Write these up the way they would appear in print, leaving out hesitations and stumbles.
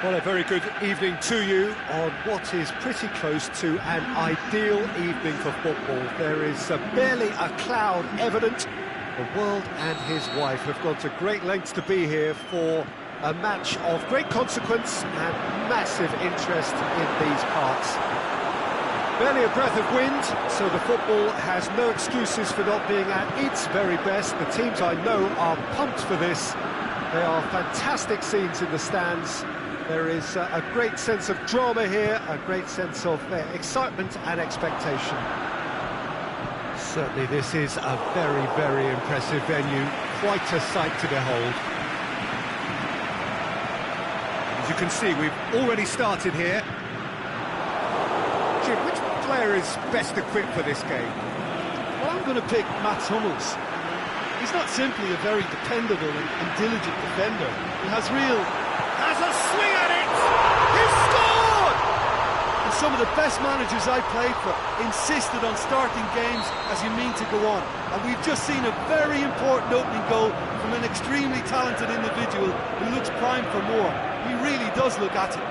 Well, a very good evening to you on what is pretty close to an ideal evening for football. There is barely a cloud evident. The world and his wife have gone to great lengths to be here for a match of great consequence and massive interest in these parts. Barely a breath of wind, so the football has no excuses for not being at its very best. The teams I know are pumped for this. They are fantastic scenes in the stands. There is a great sense of drama here, a great sense of excitement and expectation. Certainly this is a very, very impressive venue, quite a sight to behold. As you can see, we've already started here. Jim, which player is best equipped for this game? Well, I'm going to pick Mats Hummels. He's not simply a very dependable and diligent defender. He has a swing at it! He scored! And some of the best managers I played for insisted on starting games as you mean to go on. And we've just seen a very important opening goal from an extremely talented individual who looks primed for more. He really does look at it.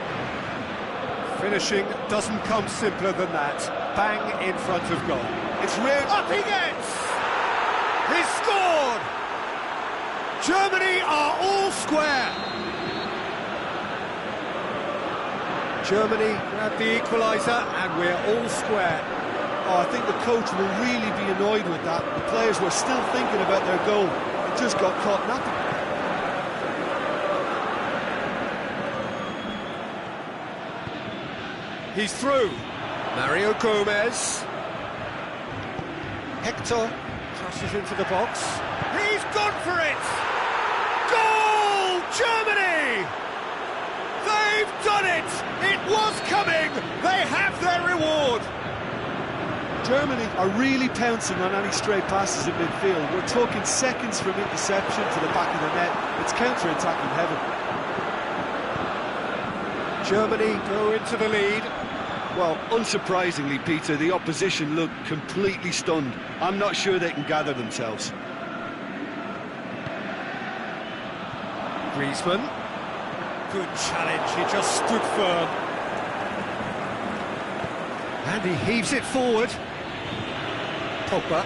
Finishing doesn't come simpler than that. Bang in front of goal. It's reared. Up he gets! He's scored! Germany are all square. Germany grab the equaliser and we're all square. Oh, I think the coach will really be annoyed with that. The players were still thinking about their goal. It just got caught napping. He's through. Mario Gomez. Hector crosses into the box. He's gone for it! Goal! Germany! They've done it! It was coming! They have their reward! Germany are really pouncing on any stray passes in midfield. We're talking seconds from interception to the back of the net. It's counter-attacking heaven. Germany go into the lead. Well, unsurprisingly, Peter, the opposition look completely stunned. I'm not sure they can gather themselves. Griezmann. Good challenge, he just stood firm. And he heaves it forward. Pogba.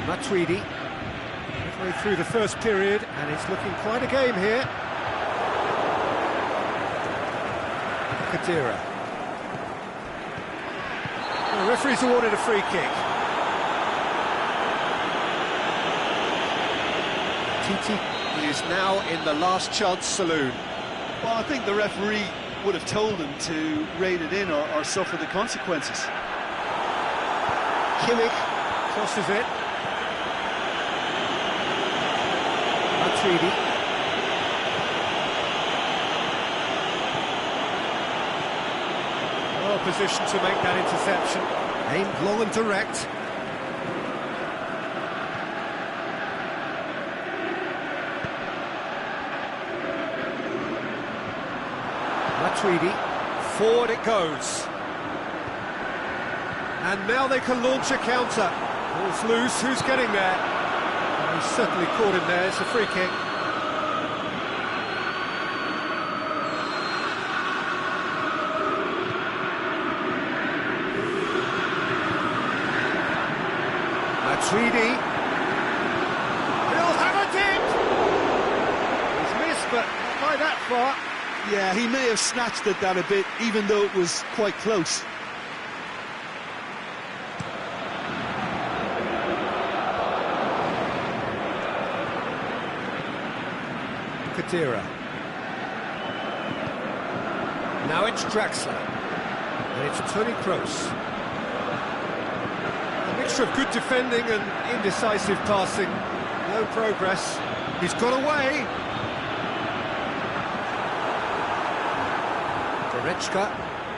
Matuidi. Midway through the first period, and it's looking quite a game here. Kaiser. The referee's awarded a free kick. Titi is now in the last chance saloon. Well, I think the referee would have told him to rein it in or suffer the consequences. Kimmich crosses it. Matuidi. Well positioned to make that interception. Aimed long and direct. Matuidi, forward it goes. And now they can launch a counter. Ball's loose, who's getting there? Oh, he's certainly caught him there, it's a free kick. Matuidi. He'll have it in! He's missed, but not by that far. Yeah, he may have snatched at that a bit, even though it was quite close. Kaiser. Now it's Draxler. And it's Toni Kroos. A mixture of good defending and indecisive passing. No progress. He's got away. Goretzka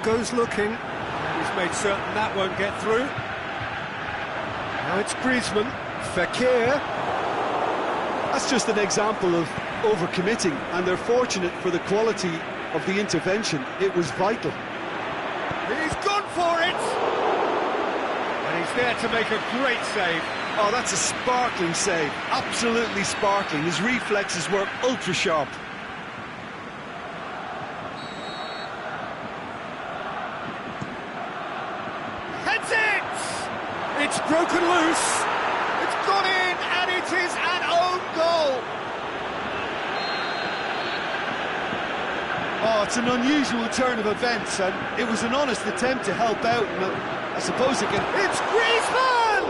goes looking. He's made certain that won't get through. Now it's Griezmann. Fekir. That's just an example of overcommitting, and they're fortunate for the quality of the intervention. It was vital. He's gone for it! And he's there to make a great save. Oh, that's a sparkling save. Absolutely sparkling. His reflexes were ultra-sharp. It's broken loose. It's gone in, and it is an own goal. Oh, it's an unusual turn of events, and it was an honest attempt to help out, and I suppose it can... It's Griezmann!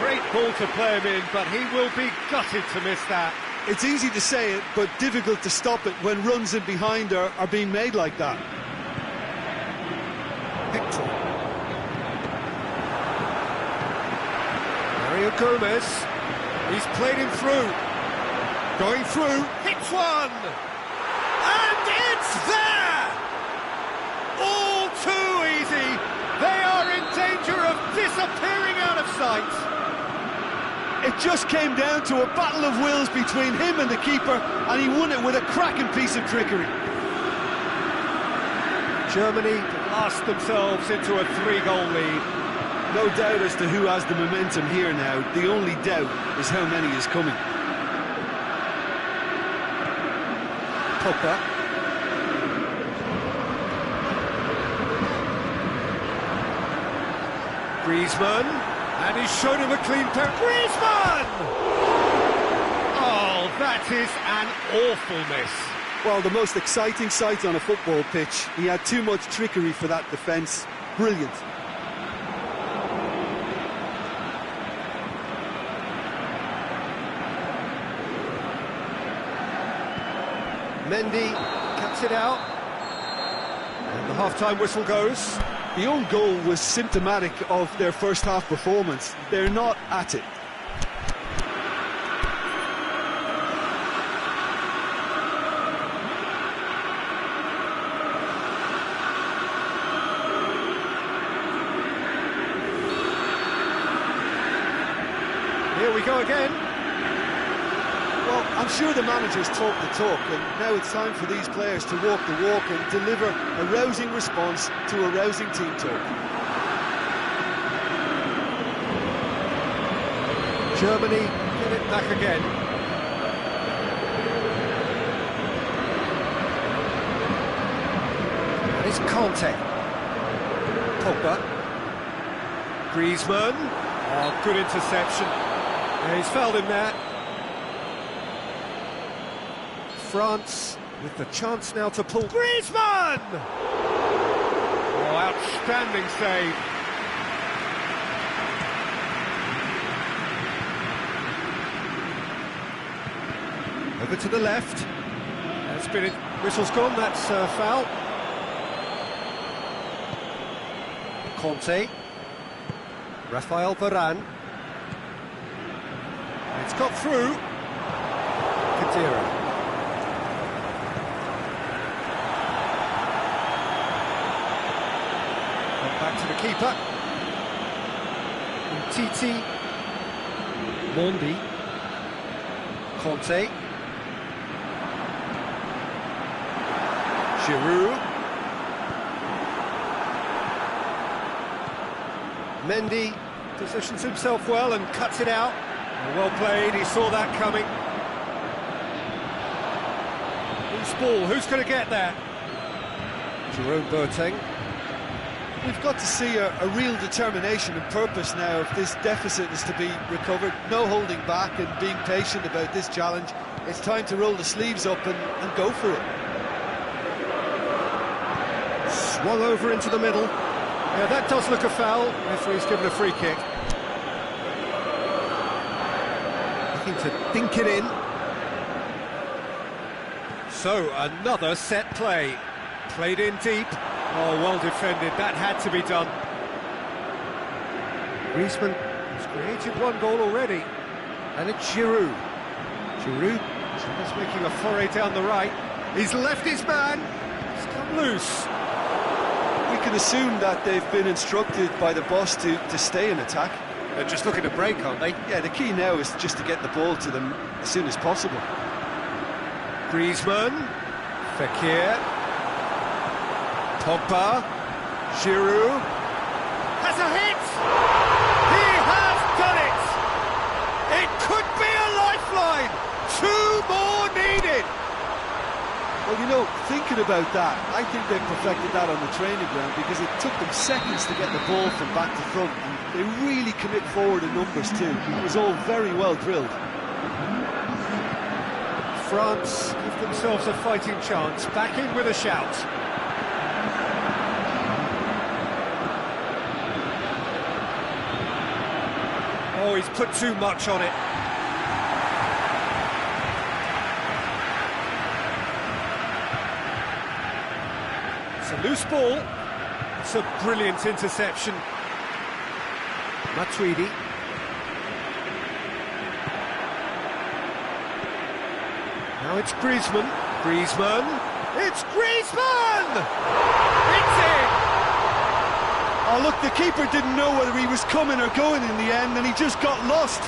Great ball to play him in, but he will be gutted to miss that. It's easy to say it, but difficult to stop it when runs in behind are being made like that. Hector. Mario Gomez. He's played him through. Going through. Hits one! And it's there! All too easy. They are in danger of disappearing out of sight. It just came down to a battle of wills between him and the keeper, and he won it with a cracking piece of trickery. Germany blast themselves into a 3-goal lead. No doubt as to who has the momentum here now. The only doubt is how many is coming. Pogba. Griezmann. And he's shown him a clean pair. Griezmann! Oh, that is an awful miss. Well, the most exciting sight on a football pitch. He had too much trickery for that defence. Brilliant. Mendy cuts it out. And the half-time whistle goes. The own goal was symptomatic of their first half performance. They're not at it. Here we go again. Well, I'm sure the manager's talked the talk, and now it's time for these players to walk the walk and deliver a rousing response to a rousing team talk. Germany get it back again. And it's Conte. Pogba. Griezmann. Oh, good interception. Yeah, he's fouled him there. France with the chance now to pull. Griezmann! Oh, outstanding save. Over to the left. That's been it. Whistle's gone, that's foul. Conte. Rafael Varane. It's got through. Kadira. Back to the keeper. Titi. Mondi. Conte. Giroud. Mendy positions himself well and cuts it out. Well played, he saw that coming. Loose ball, who's going to get that? Jerome Boateng. We've got to see a real determination and purpose now if this deficit is to be recovered. No holding back and being patient about this challenge. It's time to roll the sleeves up and go for it. Swung over into the middle. Yeah, that does look a foul. Referee's given a free kick. Looking to dink it in. So, another set play. Played in deep. Oh, well defended. That had to be done. Griezmann has created one goal already. And it's Giroud. Giroud is making a foray down the right. He's left his man. He's come loose. We can assume that they've been instructed by the boss to stay in attack. They're just looking to break, aren't they? Yeah, the key now is just to get the ball to them as soon as possible. Griezmann, Fekir, Pogba, Giroud, has a hit! He has done it! It could be a lifeline! 2 more needed! Well, you know, thinking about that, I think they perfected that on the training ground because it took them seconds to get the ball from back to front, and they really commit forward in numbers too. It was all very well drilled. France give themselves a fighting chance, back in with a shout. Oh, he's put too much on it. It's a loose ball. It's a brilliant interception. Matuidi. Now it's Griezmann. Griezmann. It's Griezmann! It's in! Oh, look, the keeper didn't know whether he was coming or going in the end, and he just got lost.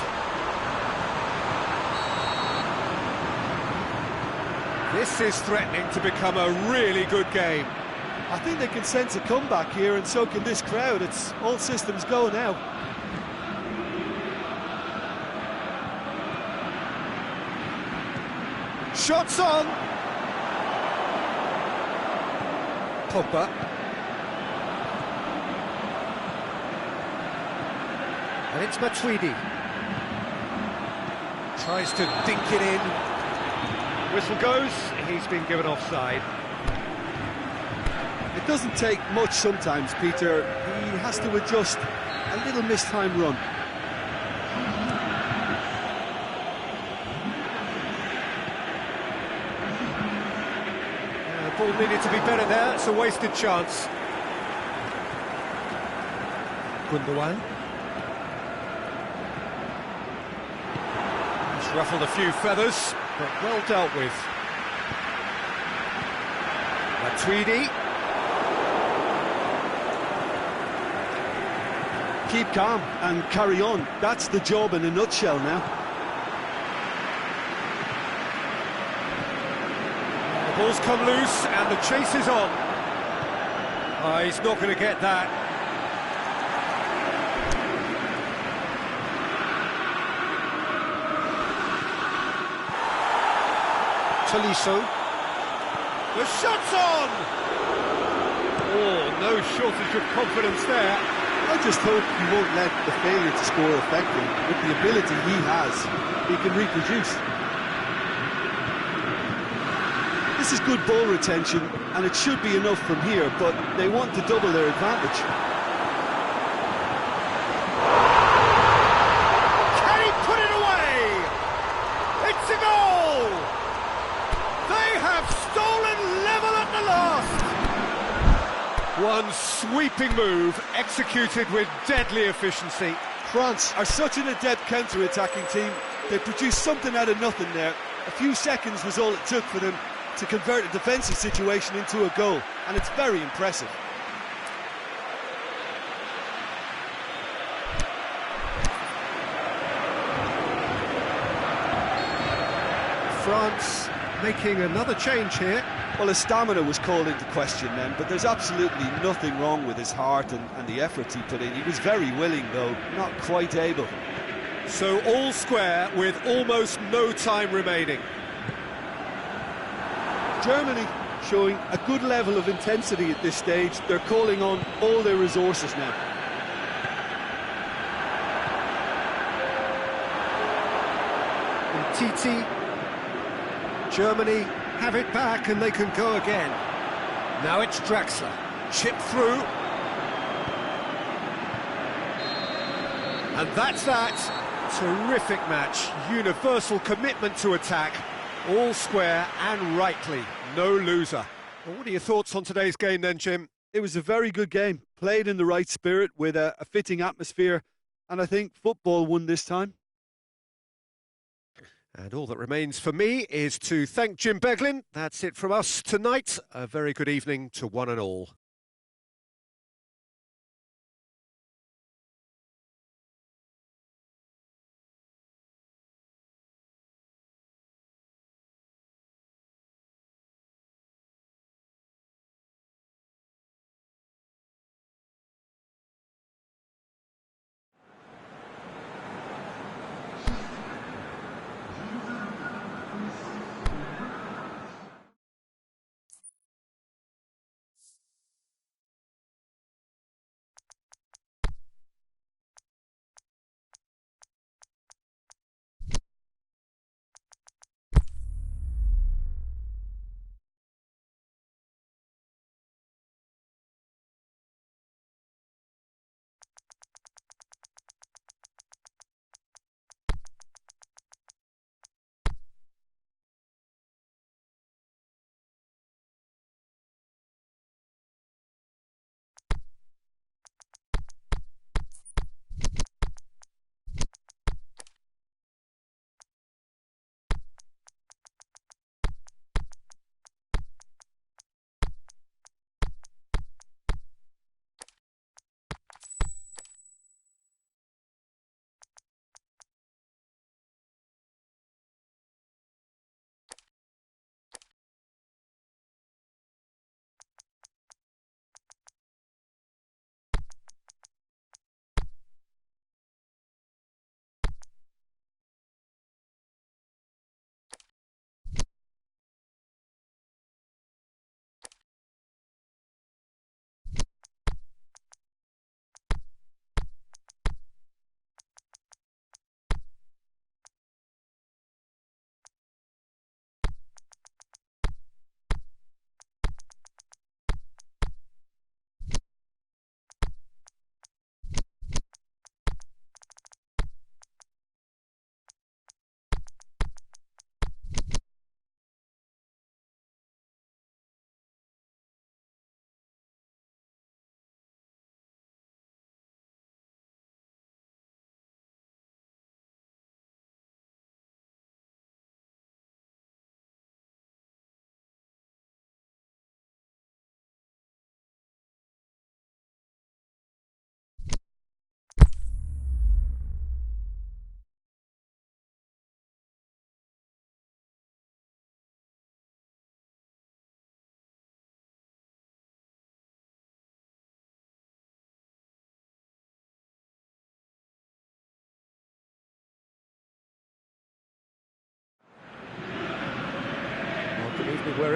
This is threatening to become a really good game. I think they can sense a comeback here, and so can this crowd. It's all systems go now. Shots on! Pogba. And it's Matuidi. Tries to dink it in. Whistle goes, he's been given offside. It doesn't take much sometimes, Peter. He has to adjust a little mistimed run. The ball needed to be better there, it's a wasted chance. Gundogan. He's ruffled a few feathers, but well dealt with. Matuidi. Keep calm and carry on. That's the job in a nutshell now. The ball's come loose and the chase is on. Oh, he's not going to get that. Tolisso. The shot's on! Oh, no shortage of confidence there. I just hope he won't let the failure to score affect him. With the ability he has, he can reproduce. This is good ball retention, and it should be enough from here, but they want to double their advantage. Can he put it away? It's a goal! They have stolen level at the last! One sweeping move, executed with deadly efficiency. France are such an adept counter-attacking team. They produced something out of nothing there. A few seconds was all it took for them to convert a defensive situation into a goal, and it's very impressive. France making another change here. Well, his stamina was called into question then, but there's absolutely nothing wrong with his heart and the efforts he put in. He was very willing, though, not quite able. So all square with almost no time remaining. Germany showing a good level of intensity at this stage. They're calling on all their resources now. And Titi, Germany have it back and they can go again. Now it's Draxler, chip through. And that's that. Terrific match, universal commitment to attack, all square and rightly, no loser. Well, what are your thoughts on today's game then, Jim? It was a very good game, played in the right spirit with a fitting atmosphere, and I think football won this time. And all that remains for me is to thank Jim Beglin. That's it from us tonight. A very good evening to one and all.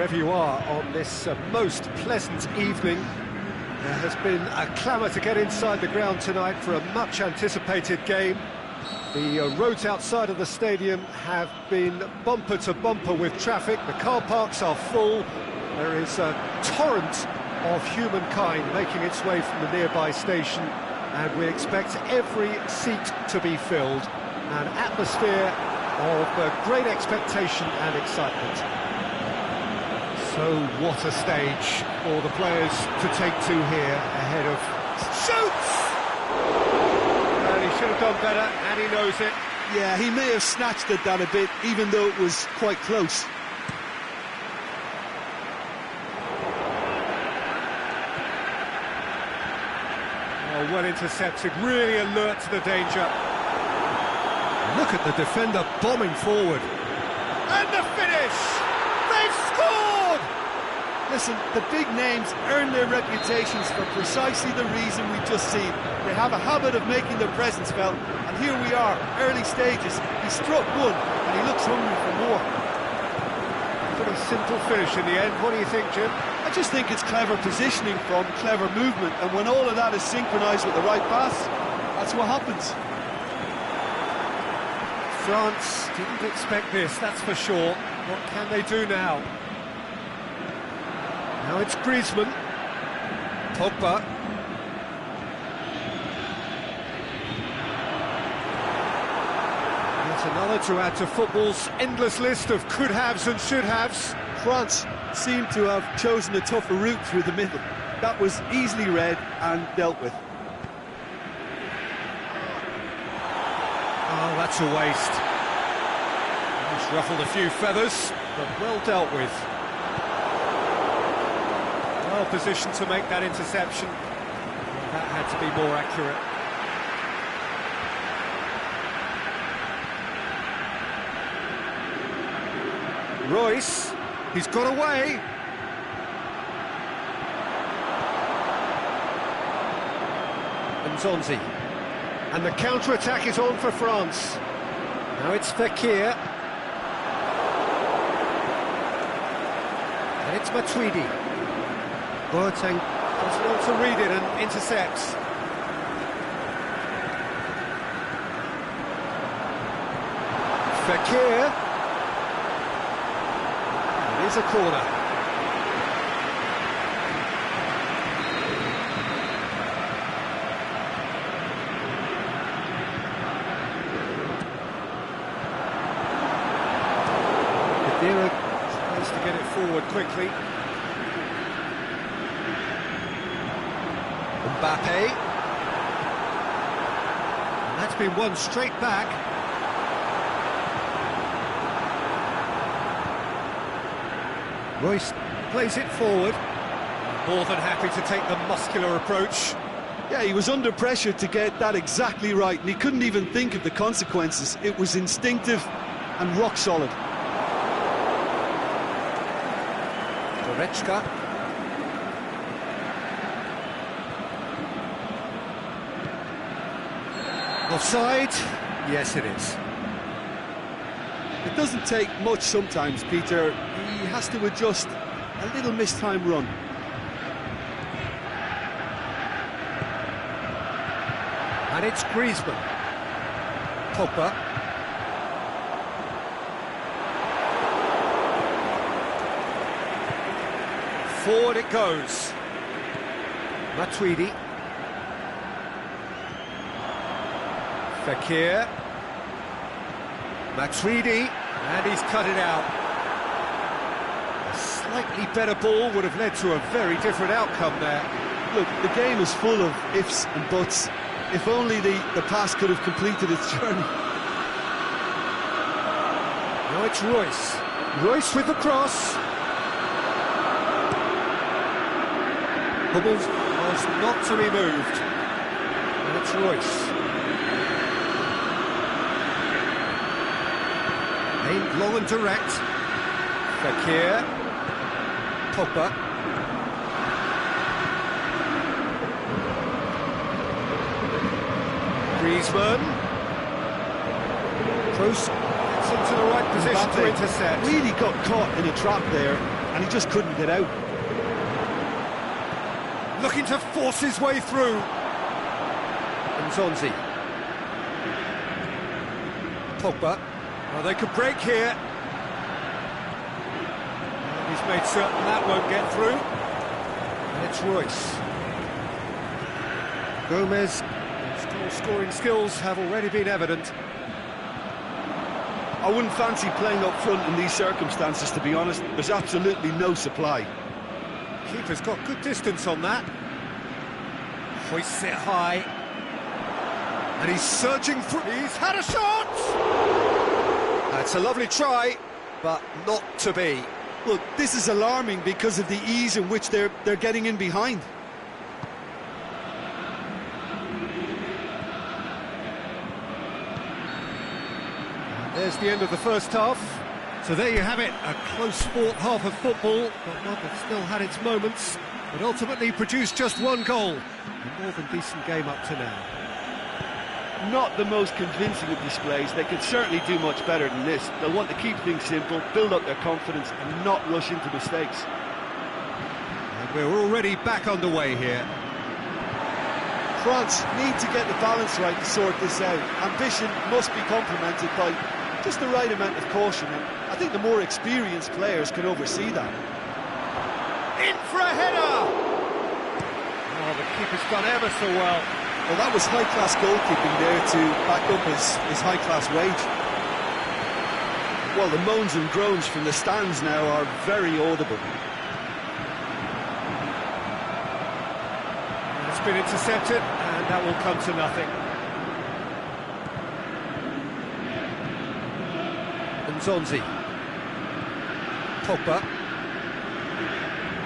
wherever you are on this most pleasant evening. There has been a clamour to get inside the ground tonight for a much-anticipated game. The roads outside of the stadium have been bumper to bumper with traffic. The car parks are full. There is a torrent of humankind making its way from the nearby station, and we expect every seat to be filled. An atmosphere of great expectation and excitement. So what a stage for the players to take to here ahead of... Shoots! And he should have done better, and he knows it. Yeah, he may have snatched at that a bit, even though it was quite close. Oh, well intercepted, really alert to the danger. Look at the defender bombing forward. And the finish! They've scored! Listen, the big names earn their reputations for precisely the reason we've just seen. They have a habit of making their presence felt, and here we are, early stages. He struck one, and he looks hungry for more. Pretty simple finish in the end. What do you think, Jim? I just think it's clever positioning from clever movement, and when all of that is synchronised with the right pass, that's what happens. France didn't expect this, that's for sure. What can they do now? Now it's Griezmann. Pogba. Yet another to add to football's endless list of could-haves and should-haves. France seemed to have chosen a tougher route through the middle. That was easily read and dealt with. Oh, that's a waste. Just ruffled a few feathers, but well dealt with. Well positioned to make that interception. That had to be more accurate. Royce, he's got away. And Zonzi. And the counter-attack is on for France. Now it's Fekir. And it's Matuidi. Boateng doesn't want to read it and intercepts. Fekir. It is a corner. Tries to get it forward quickly. Mbappe. And that's been won straight back. Royce plays it forward. More than happy to take the muscular approach. Yeah, he was under pressure to get that exactly right, and he couldn't even think of the consequences. It was instinctive and rock solid. Goretzka. Offside? Yes, it is. It doesn't take much sometimes, Peter. He has to adjust a little mistimed run. And it's Griezmann. Pogba. Forward it goes. Matuidi. Fekir. Matuidi. And he's cut it out. A slightly better ball would have led to a very different outcome there. Look, the game is full of ifs and buts. If only the pass could have completed its journey. Now it's Royce. Royce with the cross. Hummels was not to be moved. And it's Royce. Aimed long and direct. Fekir. Pogba. Griezmann. Kroos gets into the right position to intercept. Really got caught in a trap there. and he just couldn't get out. Looking to force his way through. And Zonzi. Pogba. Well, they could break here. And he's made certain that won't get through. And it's Royce. Gomez. His scoring skills have already been evident. I wouldn't fancy playing up front in these circumstances, to be honest. There's absolutely no supply. Keeper's got good distance on that. Hoists it high. And he's surging through. He's had a shot! That's a lovely try, but not to be. Look, this is alarming because of the ease in which they're getting in behind. There's the end of the first half. So there you have it, a close-fought half of football, but one that still had its moments, but ultimately produced just one goal. A more than decent game up to now. Not the most convincing of displays. They could certainly do much better than this. They'll want to keep things simple, build up their confidence and not rush into mistakes. And we're already back underway here. France need to get the balance right to sort this out. Ambition must be complemented by just the right amount of caution, and I think the more experienced players can oversee that. In for a header! Oh, the keeper's done ever so well. Well, that was high-class goalkeeping there to back up his high-class wage. Well, the moans and groans from the stands now are very audible. It's been intercepted, and that will come to nothing. And Zonzi. Pogba.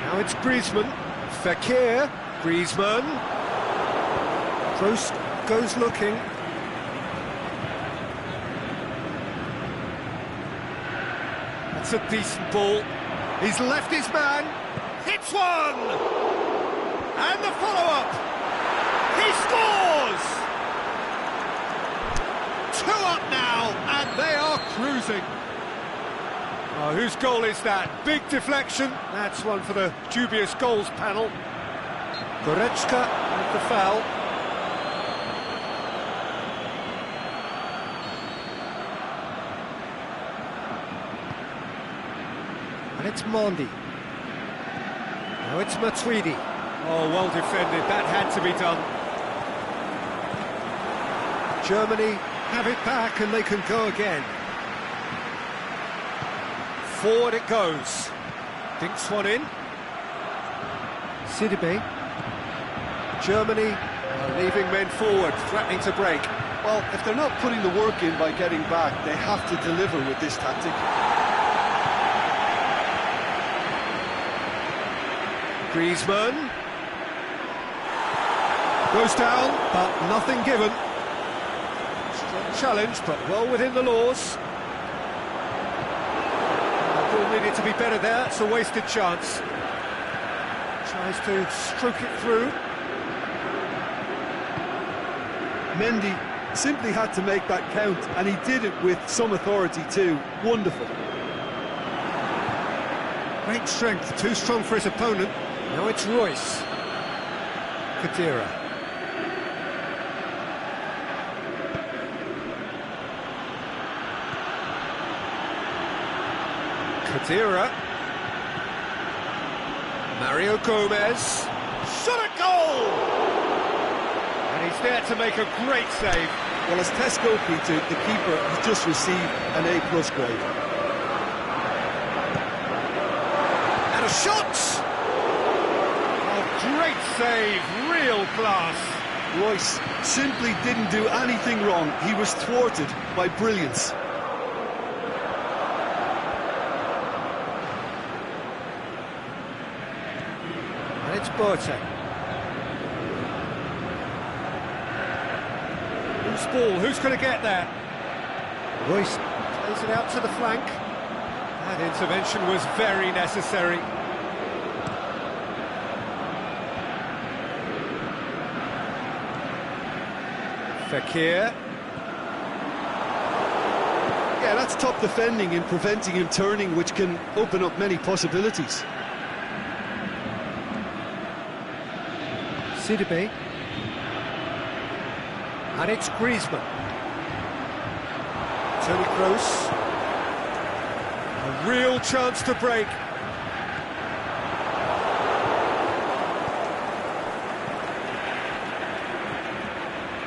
Now it's Griezmann. Fekir. Griezmann. Prost goes looking. That's a decent ball. He's left his man. Hits one! And the follow-up. He scores! 2 up now, and they are cruising. Oh, whose goal is that? Big deflection. That's one for the dubious goals panel. Goretzka with the foul. And it's Mondi. Now it's Matuidi. Oh, well defended. That had to be done. Germany have it back and they can go again. Forward it goes. Dinks one in. Sidibe. Germany are leaving men forward, threatening to break. Well, if they're not putting the work in by getting back, they have to deliver with this tactic. Griezmann. Goes down, but nothing given. Strong challenge, but well within the laws. The ball needed to be better there, it's a wasted chance. Tries to stroke it through. Mendy simply had to make that count, and he did it with some authority too. Wonderful. Great strength, too strong for his opponent. Now it's Royce. Kadira. Kadira. Mario Gomez. Shot a goal! And he's there to make a great save. Well, as test goalkeeper, the keeper has just received an A+ grade. And a shot! Oh, great save, real class. Royce simply didn't do anything wrong. He was thwarted by brilliance. And it's Boateng. Who's ball? Who's going to get there? Royce plays it out to the flank. That intervention was very necessary. Fekir. Yeah, that's top defending and preventing him turning, which can open up many possibilities. Sidibe. And it's Griezmann. Toni Kroos. A real chance to break.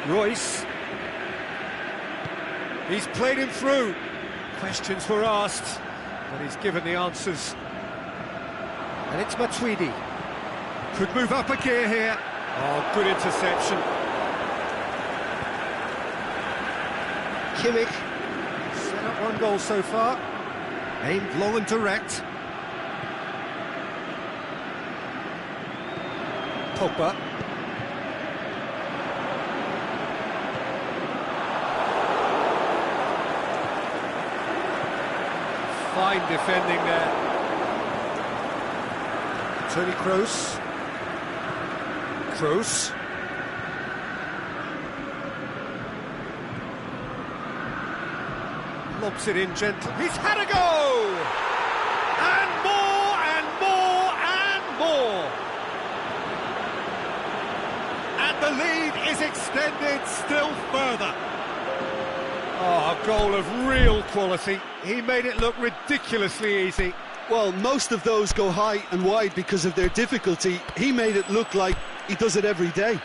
Royce. He's played him through. Questions were asked, but he's given the answers. And it's Matuidi. Could move up a gear here. Oh, good interception. Kimmich. Set up one goal so far. Aimed long and direct. Pogba. Fine defending there. Toni Kroos. Kroos. Lobs it in gentle. He's had a go! And more, and more, and more! And the lead is extended still further. Oh, a goal of real quality. He made it look ridiculously easy. Well, most of those go high and wide because of their difficulty. He made it look like he does it every day.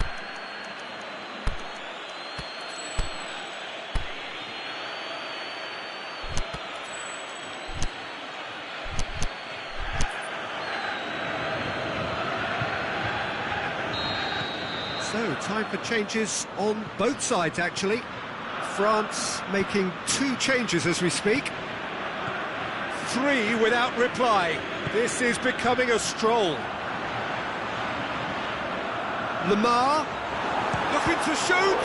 So, time for changes on both sides, actually. France making 2 changes as we speak. 3 without reply. This is becoming a stroll. Lamar, looking to shoot!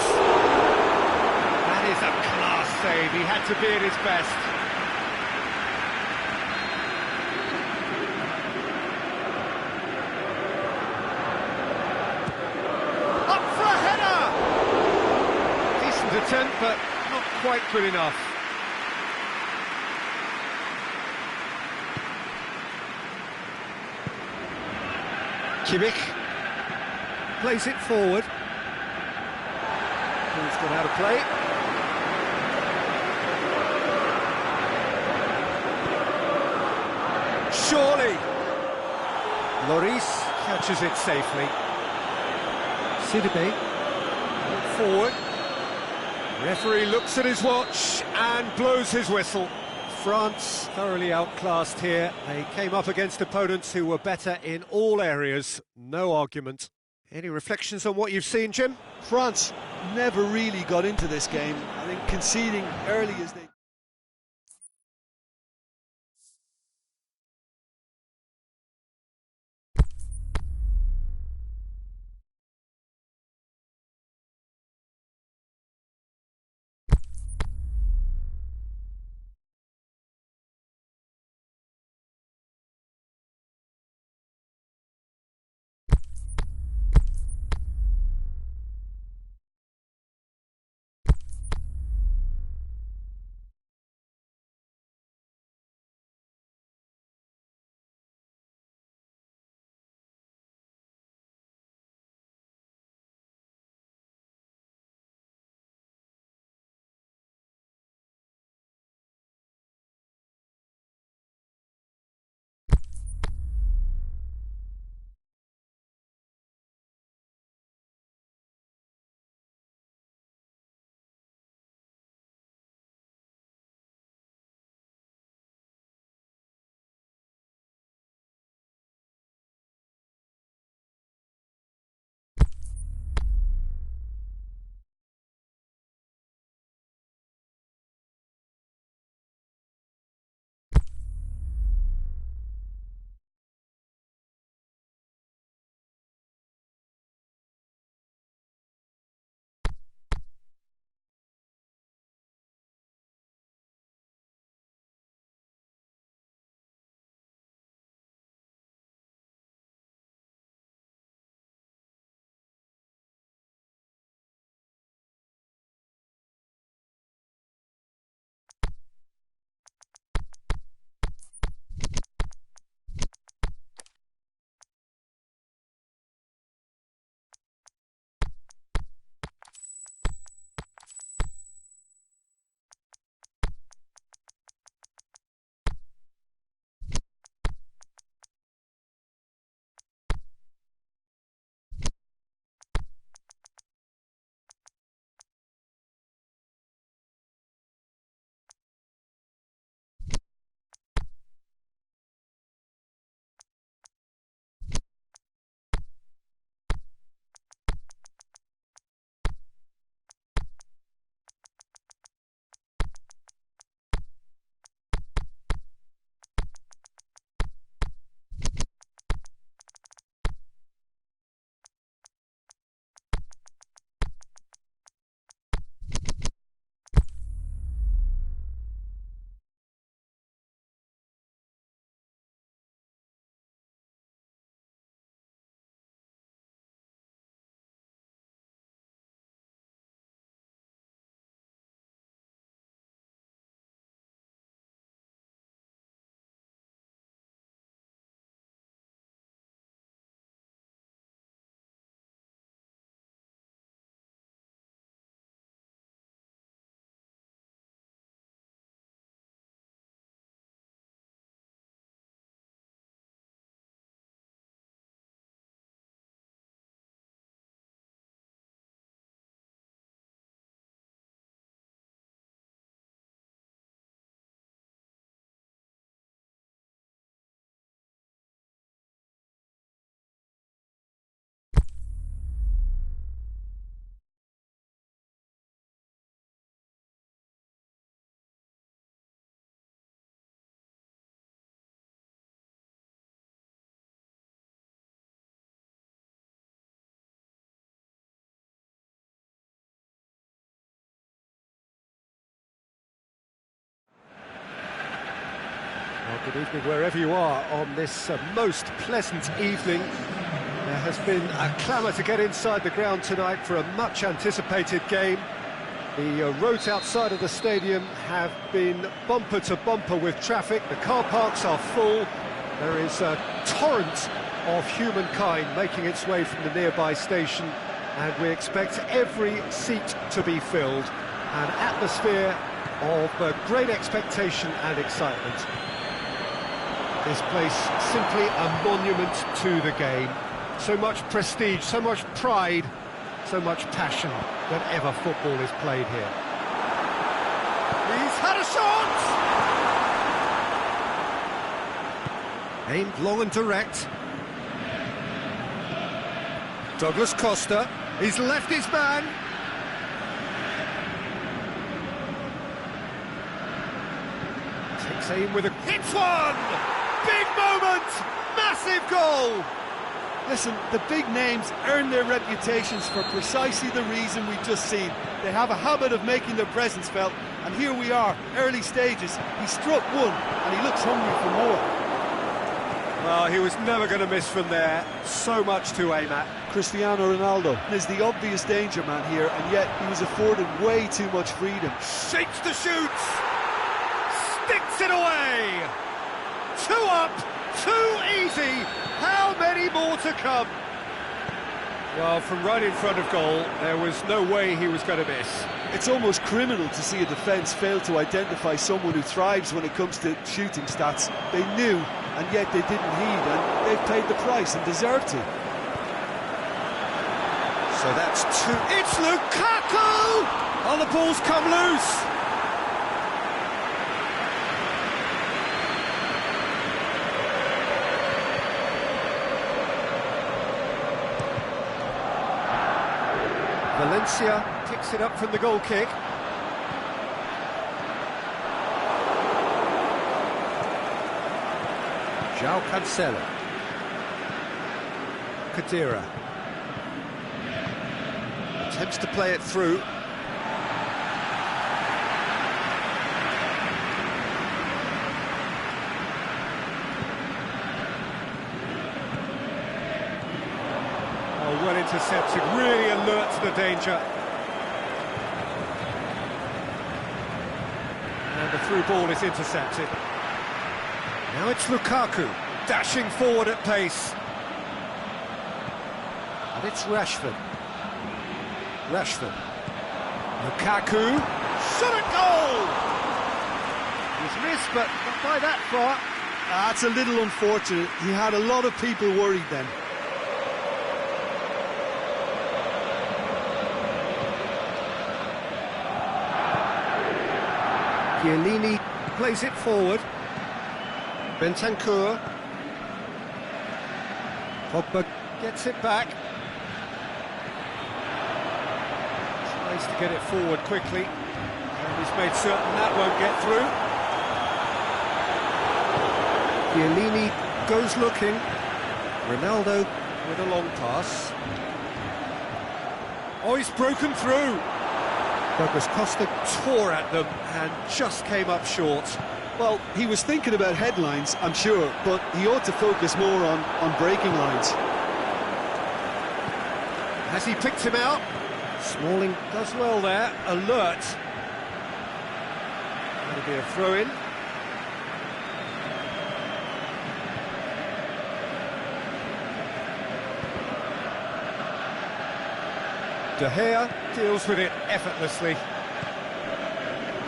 That is a class save, he had to be at his best. Up for a header! Decent attempt, but not quite good enough. Kimmich plays it forward. Ball's gone out of play. Surely. Lloris catches it safely. Sidibe forward. Referee looks at his watch and blows his whistle. France thoroughly outclassed here. They came up against opponents who were better in all areas. No argument. Any reflections on what you've seen, Jim? France never really got into this game. I think conceding early as they... Good evening wherever you are on this most pleasant evening. There has been a clamour to get inside the ground tonight for a much-anticipated game. The roads outside of the stadium have been bumper to bumper with traffic. The car parks are full. There is a torrent of humankind making its way from the nearby station, and we expect every seat to be filled. An atmosphere of great expectation and excitement. This place simply a monument to the game. So much prestige, so much pride, so much passion whenever football is played here. He's had a shot! Aimed long and direct. Douglas Costa, he's left his man. Takes aim with a... Hits one! Big moment! Massive goal! Listen, the big names earn their reputations for precisely the reason we've just seen. They have a habit of making their presence felt, and here we are, early stages. He struck one, and he looks hungry for more. Well, he was never going to miss from there. So much to aim at. Cristiano Ronaldo is the obvious danger man here, and yet he was afforded way too much freedom. Shapes to shoot! Sticks it away! 2 up, 2 easy! How many more to come? Well, from right in front of goal, there was no way he was going to miss. It's almost criminal to see a defence fail to identify someone who thrives when it comes to shooting stats. They knew, and yet they didn't heed, and they've paid the price and deserve to. So that's 2. It's Lukaku! Oh, the ball's come loose! Valencia picks it up from the goal kick. João Cancelo. Khedira. Attempts to play it through. Well intercepted, really alert to the danger. And the through ball is intercepted. Now it's Lukaku, dashing forward at pace. And it's Rashford. Lukaku, shot at goal! He's missed, but not by that far. That's a little unfortunate. He had a lot of people worried then. Chiellini plays it forward. Bentancur. Pogba gets it back. Tries to get it forward quickly. And he's made certain that won't get through. Chiellini goes looking. Ronaldo with a long pass. Oh, he's broken through. Douglas Costa tore at them and just came up short. Well, he was thinking about headlines, I'm sure, but he ought to focus more on breaking lines. Has he picked him out? Smalling does well there, alert. That'll be a throw-in. De Gea deals with it effortlessly.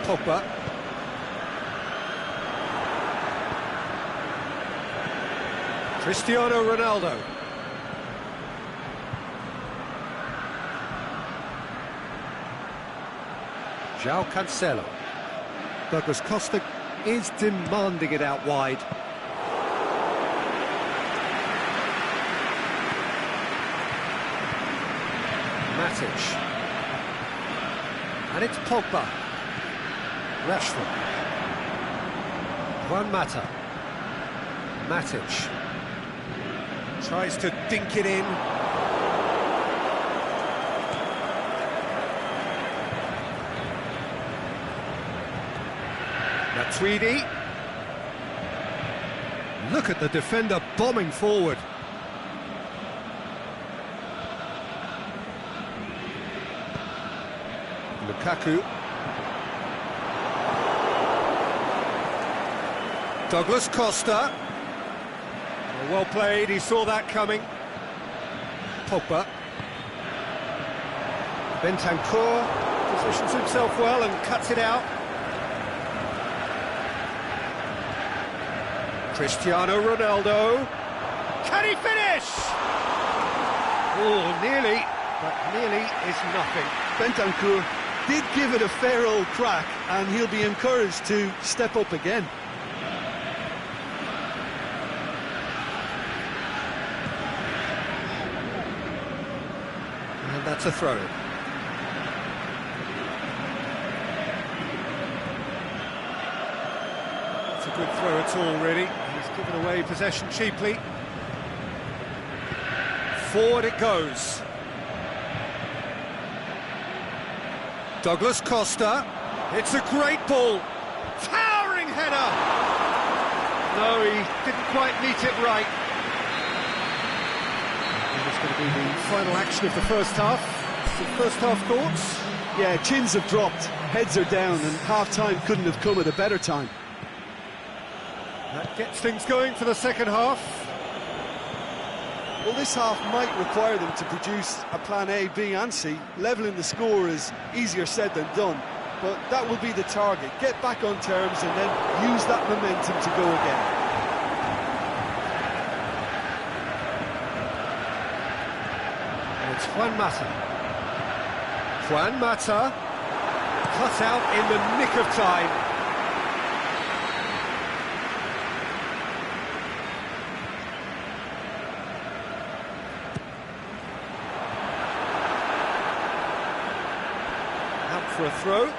Pogba. Cristiano Ronaldo. João Cancelo. Douglas Costa is demanding it out wide. Matic. And it's Pogba. Rashford. Juan Mata. Matic. Tries to dink it in. Matuidi. Look at the defender bombing forward. Lukaku. Douglas Costa. Well played, he saw that coming. Pogba. Bentancur positions himself well and cuts it out. Cristiano Ronaldo. Can he finish? Oh, nearly, but nearly is nothing. Bentancur did give it a fair old crack, and he'll be encouraged to step up again. And that's a throw. It's a good throw at all, really. He's given away possession cheaply. Forward it goes. Douglas Costa. It's a great ball. Towering header. No, he didn't quite meet it right. And it's going to be the final action of the first half. The first half thoughts? Yeah, chins have dropped, heads are down, and half-time couldn't have come at a better time. That gets things going for the second half. Well, this half might require them to produce a plan A, B and C. Levelling the score is easier said than done, but that will be the target. Get back on terms and then use that momentum to go again. And it's Juan Mata. Juan Mata, cut out in the nick of time. For a throw.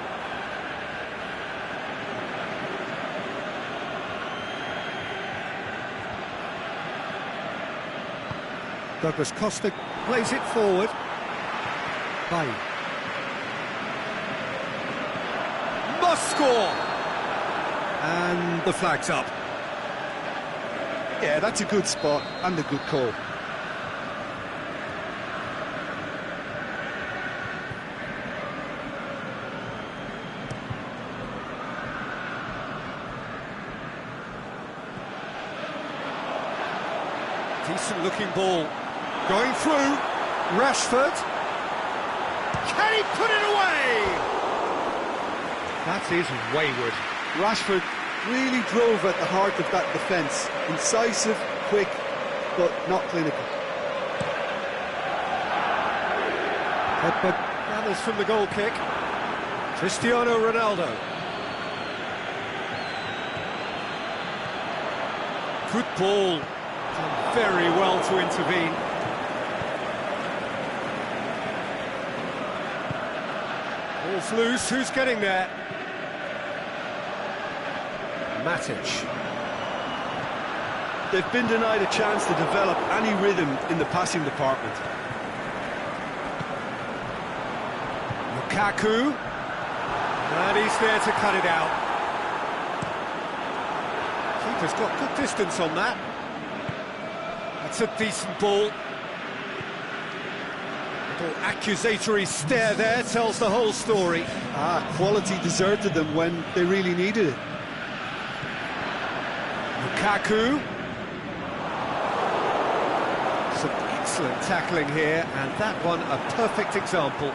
Douglas Costa plays it forward. Bay. Must score! And the flag's up. Yeah, that's a good spot and a good call. Decent looking ball. Going through. Rashford. Can he put it away? That is wayward. Rashford really drove at the heart of that defence. Incisive, quick, but not clinical. But gathers from the goal kick. Cristiano Ronaldo. Good ball. Done very well to intervene. Ball's loose, who's getting there? Matic. They've been denied a chance to develop any rhythm in the passing department. Lukaku. And he's there to cut it out. Keeper's got good distance on that. That's a decent ball. Little accusatory stare there tells the whole story. Quality deserted them when they really needed it. Lukaku. Some excellent tackling here, and that one a perfect example.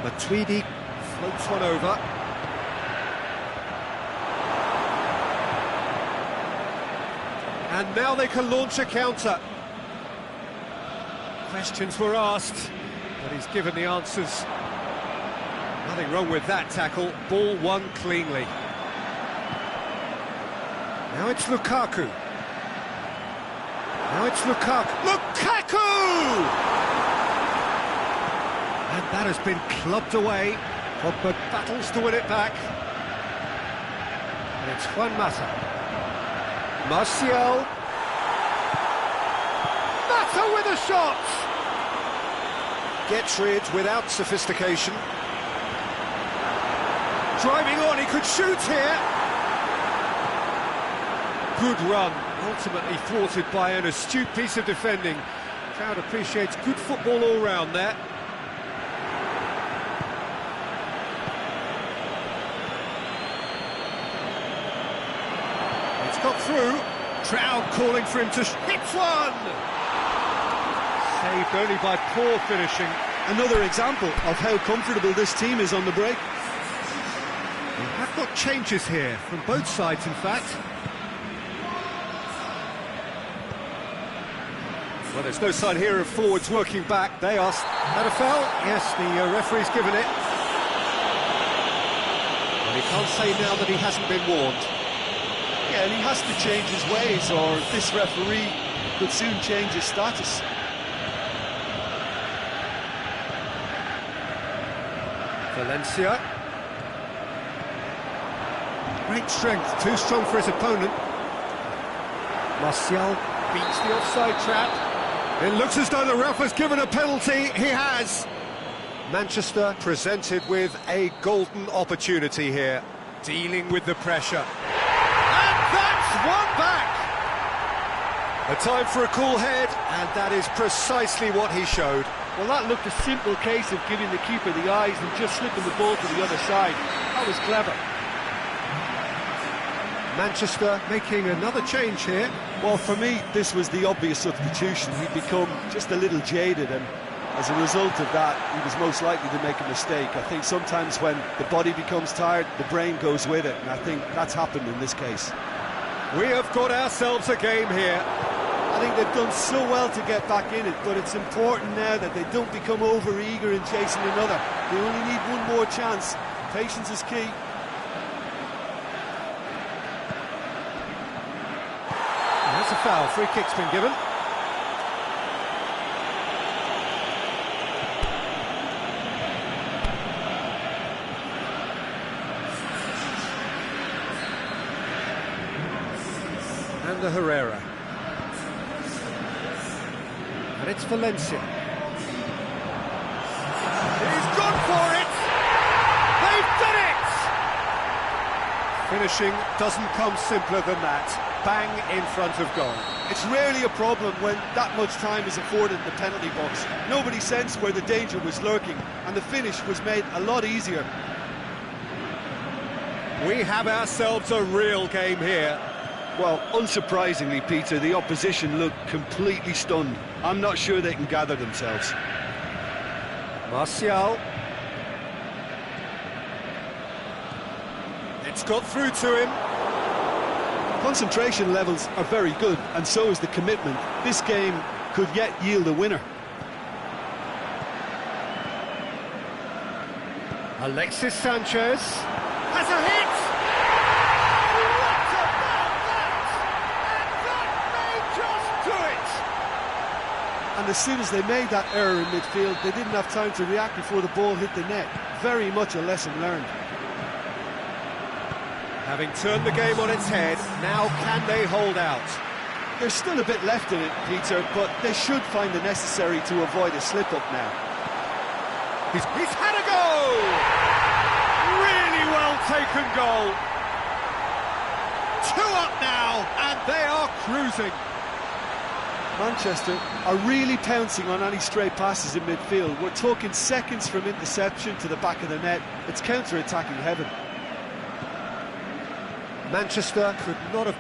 Matuidi floats one over. And now they can launch a counter. Questions were asked, but he's given the answers. Nothing wrong with that tackle. Ball won cleanly. Now it's Lukaku. Now it's Lukaku. Lukaku! And that has been clubbed away. Pogba battles to win it back. And it's Juan Mata. Martial. Mata with a shot! Gets rid without sophistication. Driving on, he could shoot here. Good run, ultimately thwarted by an astute piece of defending. Crowd appreciates good football all round there. It's got through. Crowd calling for him to hit one. Saved only by poor finishing. Another example of how comfortable this team is on the break. We have got changes here, from both sides in fact. Well, there's no sign here of forwards working back. They are... That a foul? Yes, the referee's given it. Well, he can't say now that he hasn't been warned. Yeah, and he has to change his ways, or this referee could soon change his status. Valencia. Great strength, too strong for his opponent. Martial beats the offside trap. It looks as though the ref has given a penalty. He has. Manchester presented with a golden opportunity here, dealing with the pressure. And that's one back! A time for a cool head, and that is precisely what he showed. Well, that looked a simple case of giving the keeper the eyes and just slipping the ball to the other side. That was clever. Manchester making another change here. Well, for me, this was the obvious substitution. He'd become just a little jaded, and as a result of that, he was most likely to make a mistake. I think sometimes when the body becomes tired, the brain goes with it, and I think that's happened in this case. We have got ourselves a game here. I think they've done so well to get back in it, but it's important now that they don't become over-eager in chasing another. They only need one more chance. Patience is key. That's a foul. Free kick's been given. And the Herrera. And it's Valencia. He's gone for it! They've done it! Finishing doesn't come simpler than that. Bang in front of goal. It's rarely a problem when that much time is afforded in the penalty box. Nobody sensed where the danger was lurking, and the finish was made a lot easier. We have ourselves a real game here. Well, unsurprisingly, Peter, the opposition looked completely stunned. I'm not sure they can gather themselves. Martial. It's got through to him. Concentration levels are very good, and so is the commitment. This game could yet yield a winner. Alexis Sanchez has a hit! What about that? And that may just do it! And as soon as they made that error in midfield, they didn't have time to react before the ball hit the net. Very much a lesson learned. Having turned the game on its head, now can they hold out? There's still a bit left in it, Peter, but they should find the necessary to avoid a slip-up now. He's had a goal! Really well taken goal. 2 up now, and they are cruising. Manchester are really pouncing on any stray passes in midfield. We're talking seconds from interception to the back of the net. It's counter-attacking heaven. Manchester could not have...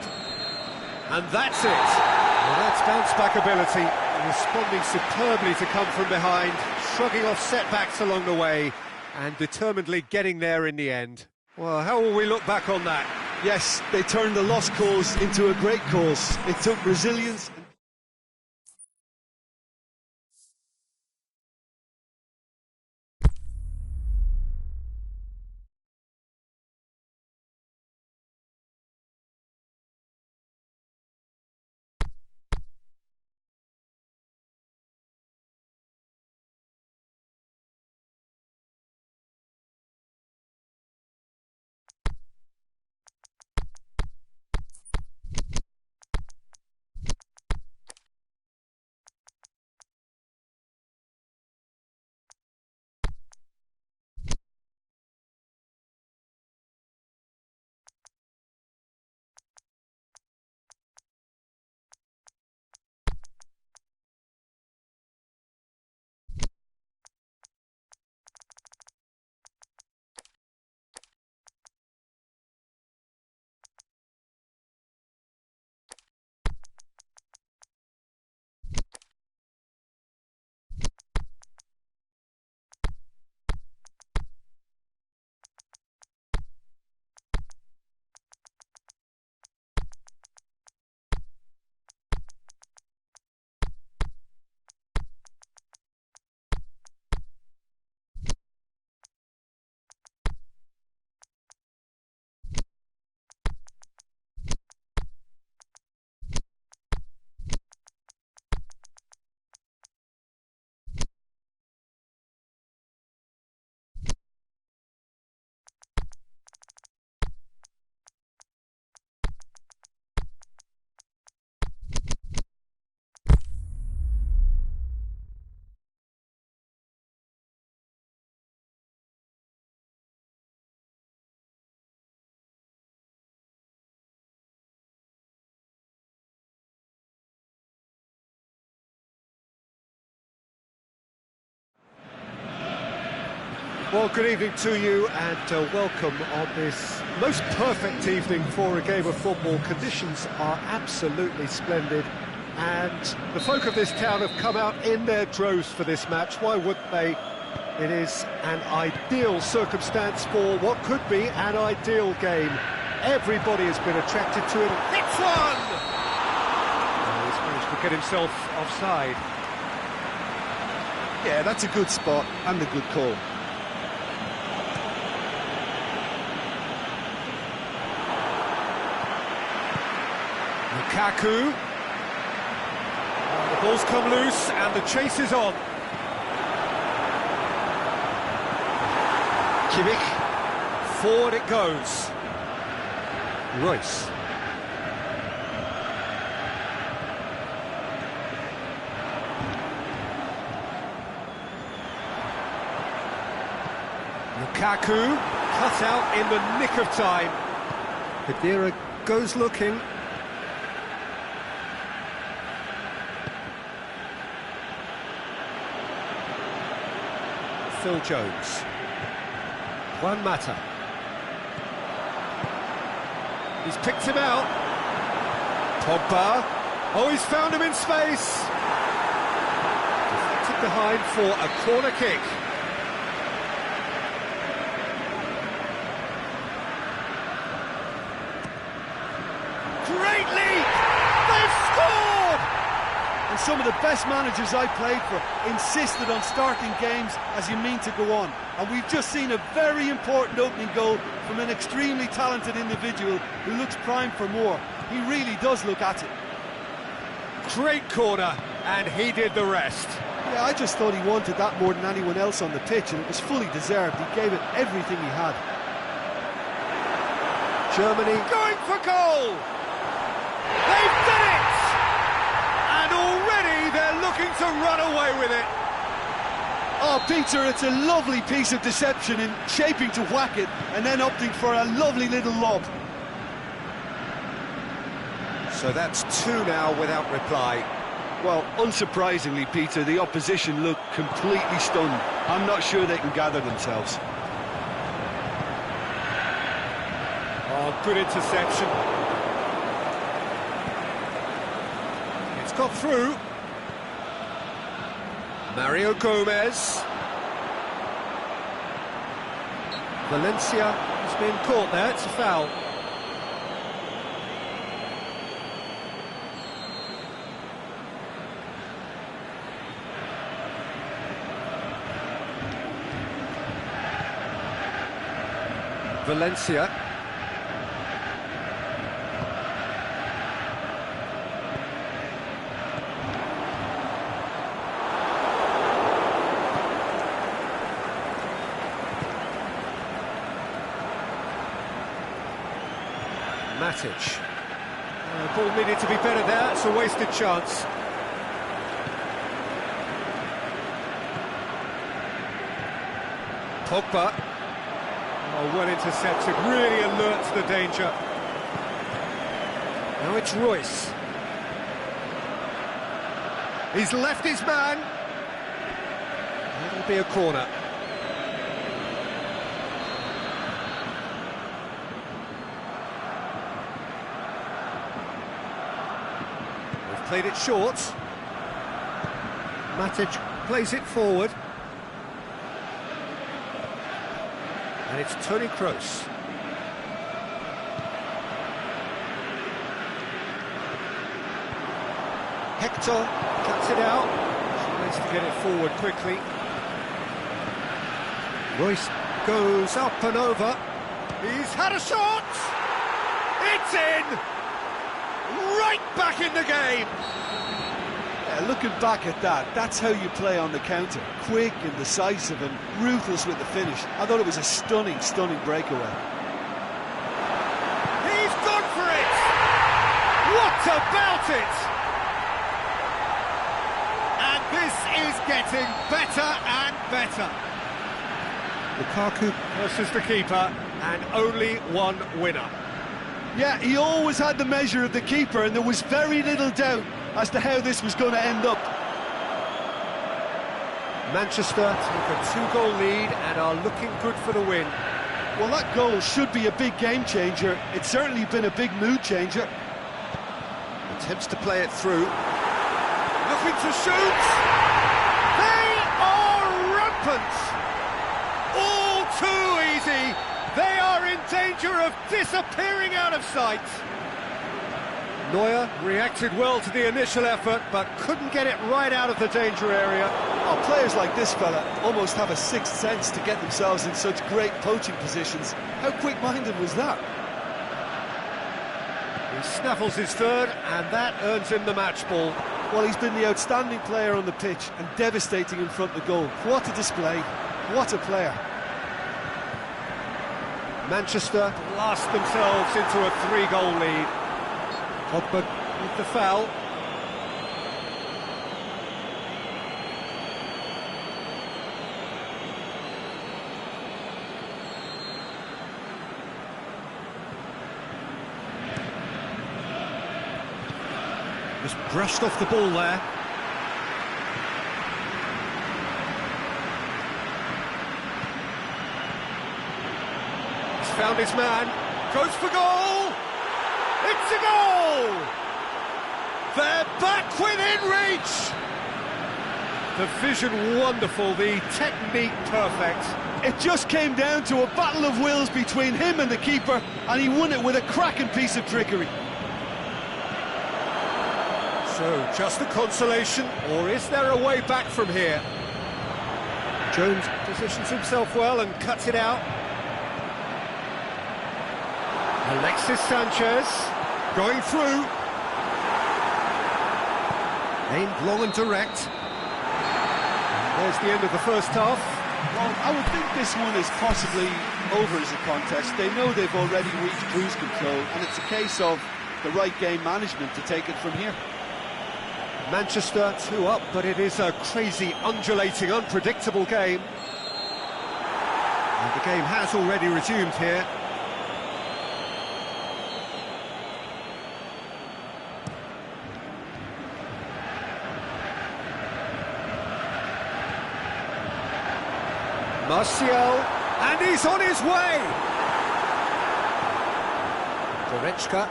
And that's it! Well, that's bounce-back ability, responding superbly to come from behind, shrugging off setbacks along the way, and determinedly getting there in the end. Well, how will we look back on that? Yes, they turned a lost cause into a great cause. It took resilience... Well, good evening to you and welcome on this most perfect evening for a game of football. Conditions are absolutely splendid and the folk of this town have come out in their droves for this match. Why wouldn't they? It is an ideal circumstance for what could be an ideal game. Everybody has been attracted to it. Hits one! He's managed to get himself offside. Yeah, that's a good spot and a good call. Lukaku. The ball's come loose and the chase is on. Kimmich. Forward it goes. Royce. Lukaku. Cut out in the nick of time. Khedira goes looking. Phil Jones. Juan Mata. He's picked him out. Pogba. Oh, he's found him in space. Deflected behind for a corner kick. Great lead! They've scored! And some of the best managers I played for insisted on starting games as you mean to go on. And we've just seen a very important opening goal from an extremely talented individual who looks primed for more. He really does look at it. Great corner, and he did the rest. Yeah, I just thought he wanted that more than anyone else on the pitch, and it was fully deserved. He gave it everything he had. Germany going for goal! They've done it! And already they're looking to run away with it. Oh, Peter, it's a lovely piece of deception in shaping to whack it and then opting for a lovely little lob. So that's two now without reply. Well, unsurprisingly, Peter, the opposition look completely stunned. I'm not sure they can gather themselves. Oh, good interception. It's got through. Mario Gomez. Valencia has been caught there, it's a foul. Valencia. Matic. Ball needed to be better there, it's a wasted chance. Pogba. Oh, well intercepted, really alerts the danger. Now it's Royce. He's left his man. It'll be a corner. They've played it short. Matic plays it forward. And it's Toni Kroos. Hector cuts it out. Tries to get it forward quickly. Royce goes up and over. He's had a shot! It's in! Right back in the game! Yeah, looking back at that, that's how you play on the counter. Quick and decisive and ruthless with the finish. I thought it was a stunning, stunning breakaway. He's gone for it! What about it? And this is getting better and better. Lukaku versus the keeper, and only one winner. Yeah, he always had the measure of the keeper, and there was very little doubt as to how this was going to end up. Manchester take a 2-goal lead and are looking good for the win. Well, that goal should be a big game changer. It's certainly been a big mood changer. Attempts to play it through. Looking to shoot! They are rampant! All too easy! They are in danger of disappearing out of sight! Neuer reacted well to the initial effort, but couldn't get it right out of the danger area. Oh, players like this fella almost have a sixth sense to get themselves in such great poaching positions. How quick-minded was that? He snaffles his third, and that earns him the match ball. Well, he's been the outstanding player on the pitch and devastating in front of the goal. What a display, what a player. Manchester blast themselves into a 3-goal lead. Pogba with the foul. Just brushed off the ball there. He's found his man. Goes for goal! It's a goal! They're back within reach! The vision wonderful, the technique perfect. It just came down to a battle of wills between him and the keeper, and he won it with a cracking piece of trickery. So, just a consolation, or is there a way back from here? Jones positions himself well and cuts it out. Alexis Sanchez going through. Aimed long and direct. And there's the end of the first half. Well, I would think this one is possibly over as a contest. They know they've already reached cruise control, and it's a case of the right game management to take it from here. Manchester 2 up, but it is a crazy, undulating, unpredictable game. And the game has already resumed here. Martial, and he's on his way! Goretzka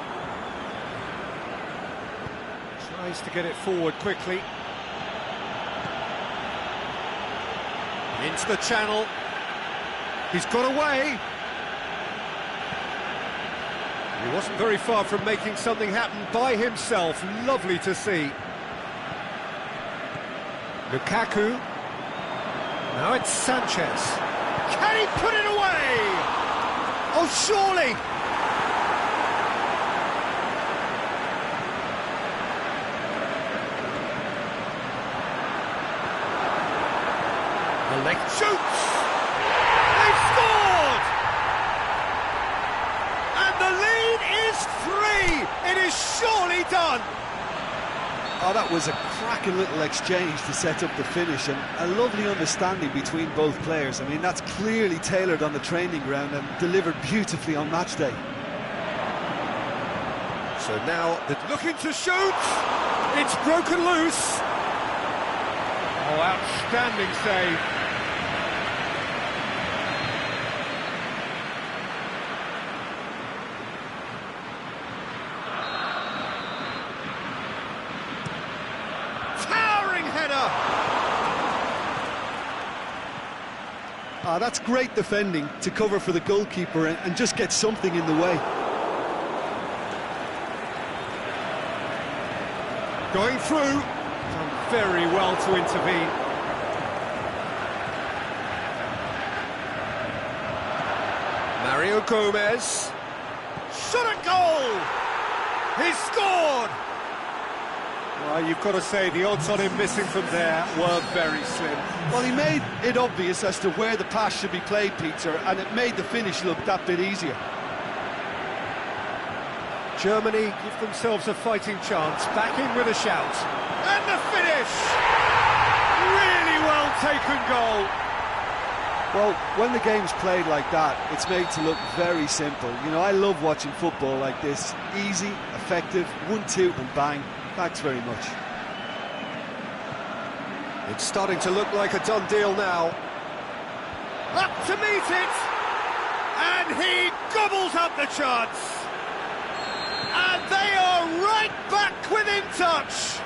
tries to get it forward quickly. Into the channel. He's got away. He wasn't very far from making something happen by himself. Lovely to see. Lukaku. Now it's Sanchez. Can he put it away? Oh, surely! Alec shoots! They've scored! And the lead is 3! It is surely done! Oh, that was a cracking little exchange to set up the finish, and a lovely understanding between both players. I mean, that's clearly tailored on the training ground and delivered beautifully on match day. So now, looking to shoot! It's broken loose! Oh, outstanding save. That's great defending to cover for the goalkeeper and just get something in the way. Going through, done very well to intervene. Mario Gomez, shot at goal! He's scored! Well, you've got to say the odds on him missing from there were very slim. Well, he made it obvious as to where the pass should be played, Peter, and it made the finish look that bit easier. Germany give themselves a fighting chance, back in with a shout. And the finish! Really well taken goal. Well, when the game's played like that, it's made to look very simple. You know, I love watching football like this. Easy, effective, 1-2 and bang. Thanks very much. It's starting to look like a done deal now. Up to meet it! And he gobbles up the chance! And they are right back within touch!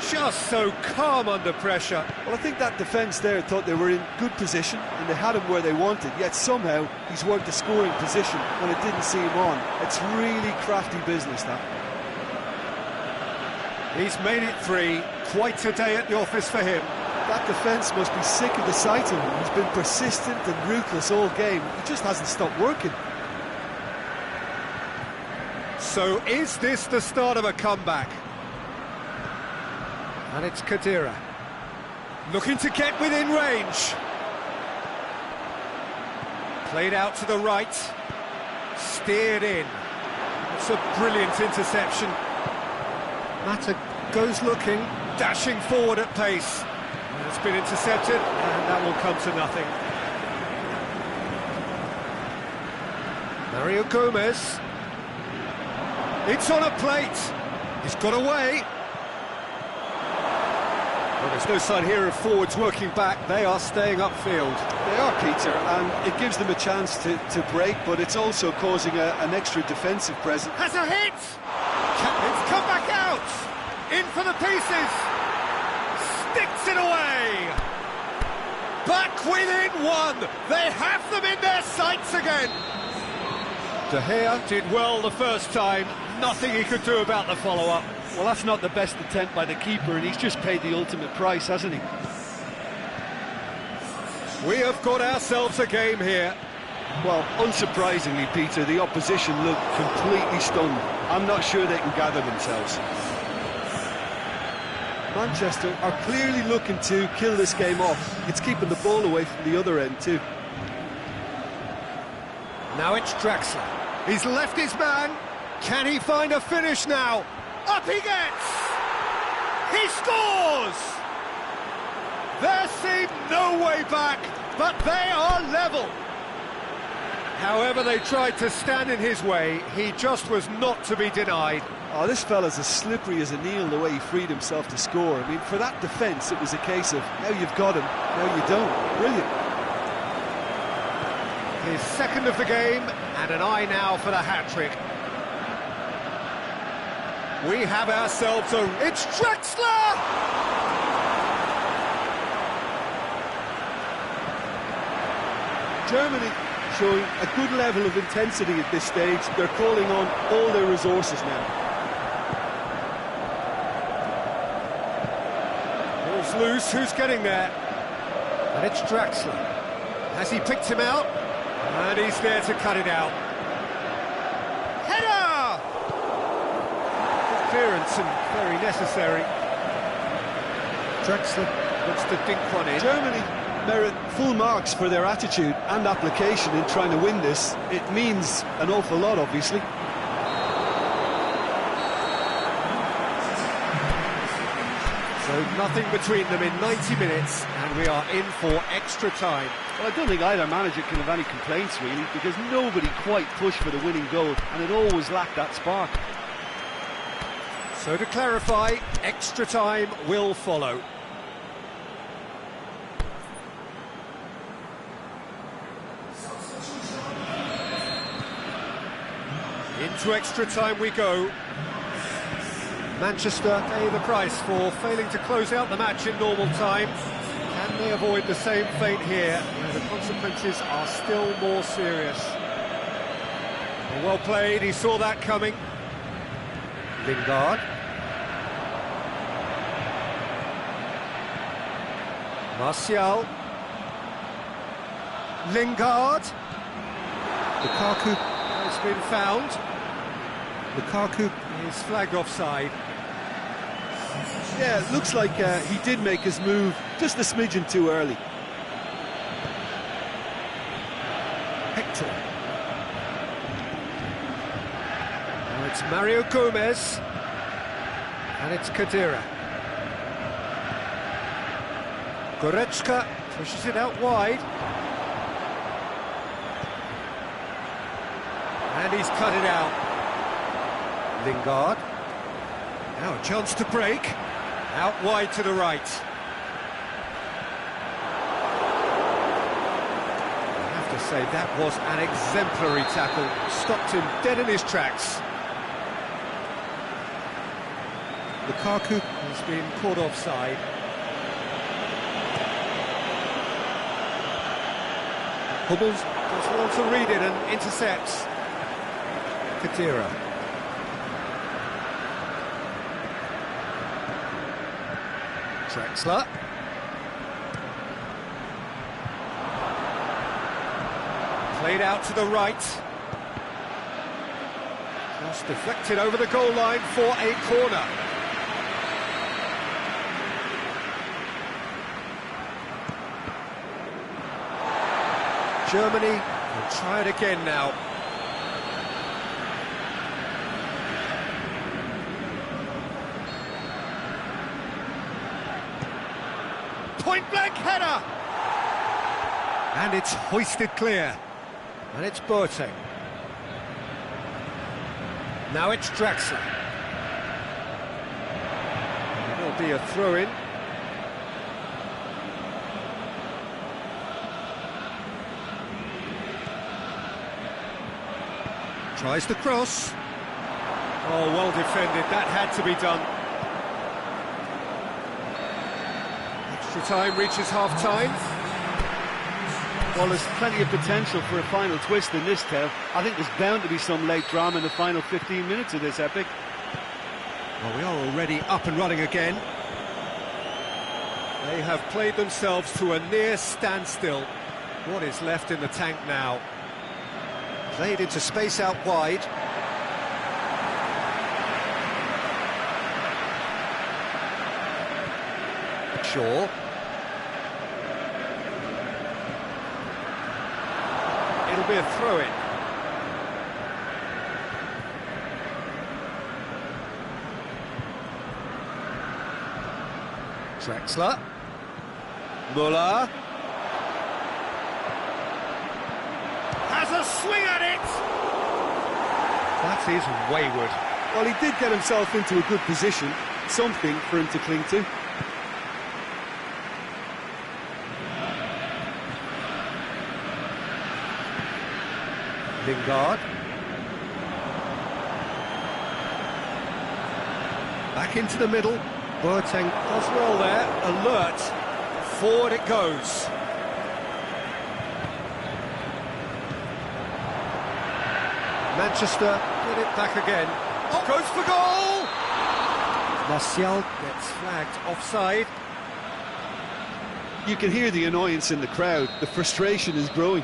Just so calm under pressure. Well, I think that defence there thought they were in good position and they had him where they wanted, yet somehow he's worked the scoring position when it didn't see him on. It's really crafty business, that. He's made it 3. Quite a day at the office for him. That defence must be sick of the sight of him. He's been persistent and ruthless all game. He just hasn't stopped working. So is this the start of a comeback? And it's Khedira. Looking to get within range. Played out to the right. Steered in. It's a brilliant interception. Mata goes looking, dashing forward at pace. It's been intercepted, and that will come to nothing. Mario Gomez. It's on a plate. He's got away. Well, there's no sign here of forwards working back. They are staying upfield. They are, Peter, and it gives them a chance to break, but it's also causing an extra defensive presence. Has a hit! It's come back out! In for the pieces! Sticks it away! Back within 1! They have them in their sights again! De Gea did well the first time. Nothing he could do about the follow-up. Well, that's not the best attempt by the keeper, and he's just paid the ultimate price, hasn't he? We have got ourselves a game here. Well, unsurprisingly, Peter, the opposition look completely stunned. I'm not sure they can gather themselves. Manchester are clearly looking to kill this game off. It's keeping the ball away from the other end too. Now it's Draxler. He's left his man. Can he find a finish now? Up he gets! He scores! There seemed no way back, but they are level. However they tried to stand in his way, he just was not to be denied. Oh, this fella's as slippery as a needle the way he freed himself to score. I mean, for that defence, it was a case of now you've got him, now you don't. Brilliant. His second of the game, and an eye now for the hat-trick. We have ourselves a... It's Draxler! Germany showing a good level of intensity at this stage. They're calling on all their resources now. Ball's loose, who's getting there? And it's Draxler. Has he picked him out? And he's there to cut it out. Header! Clearance and very necessary. Draxler wants to dink one in. Germany merit full marks for their attitude and application in trying to win this. It means an awful lot, obviously. So nothing between them in 90 minutes, and we are in for extra time. Well, I don't think either manager can have any complaints, really, because nobody quite pushed for the winning goal, and it always lacked that spark. So to clarify, extra time will follow. Into extra time we go. Manchester pay the price for failing to close out the match in normal time. Can they avoid the same fate here? The consequences are still more serious. Well played, he saw that coming. Lingard. Martial. Lingard. Lukaku has been found. Lukaku is flagged offside. Yeah, it looks like he did make his move just a smidgen too early. Hector. Now it's Mario Gomez. And it's Khedira. Goretzka pushes it out wide. And he's cut it out. Lingard. Now a chance to break. Out wide to the right. say that was an exemplary tackle. Stopped him dead in his tracks. Lukaku has been caught offside. Hummels does well to read it and intercepts. Kadira. Drexler. Played out to the right. Just deflected over the goal line for a corner. Germany will try it again now. Point-blank header! And it's hoisted clear. And it's Boateng. Now it's Draxler. There'll be a throw-in. Tries the cross. Oh, well defended. That had to be done. Extra time reaches half-time. Well, there's plenty of potential for a final twist in this tale. I think there's bound to be some late drama in the final 15 minutes of this epic. Well, we are already up and running again. They have played themselves to a near standstill. What is left in the tank now? Played into space out wide. Shaw. It'll be a throw-in. Drexler. Muller. Has a swing at it! That is wayward. Well, he did get himself into a good position, something for him to cling to. Lingard. Back into the middle. Boateng does well there. Alert. Forward it goes. Manchester get it back again. Oh, goes for goal! Martial gets flagged offside. You can hear the annoyance in the crowd. The frustration is growing.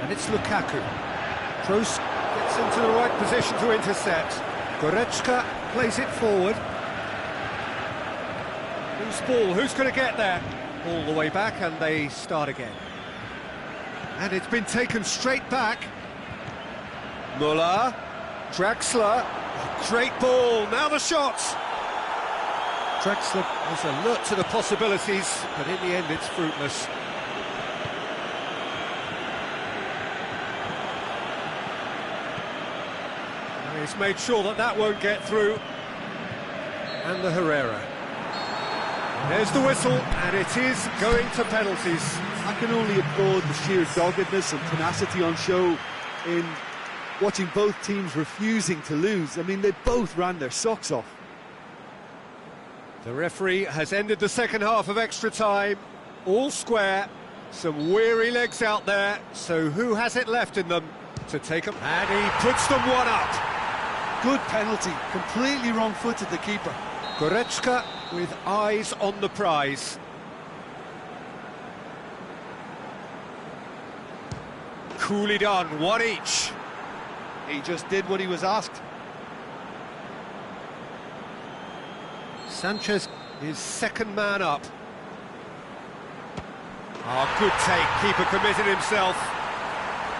And it's Lukaku. Kroos gets into the right position to intercept. Goretzka plays it forward. Loose ball, who's going to get there? All the way back, and they start again. And it's been taken straight back. Muller, Draxler, great ball, now the shots! Draxler was alert to the possibilities, but in the end it's fruitless. He's made sure that that won't get through. And the Herrera. There's the whistle, and it is going to penalties. I can only applaud the sheer doggedness and tenacity on show in watching both teams refusing to lose. I mean, they both ran their socks off. The referee has ended the second half of extra time. All square. Some weary legs out there. So who has it left in them to take them? And he puts them one up. Good penalty, completely wrong-footed the keeper. Goretzka with eyes on the prize. Coolly done, one each. He just did what he was asked. Sanchez is second man up. Oh, good take, keeper committed himself.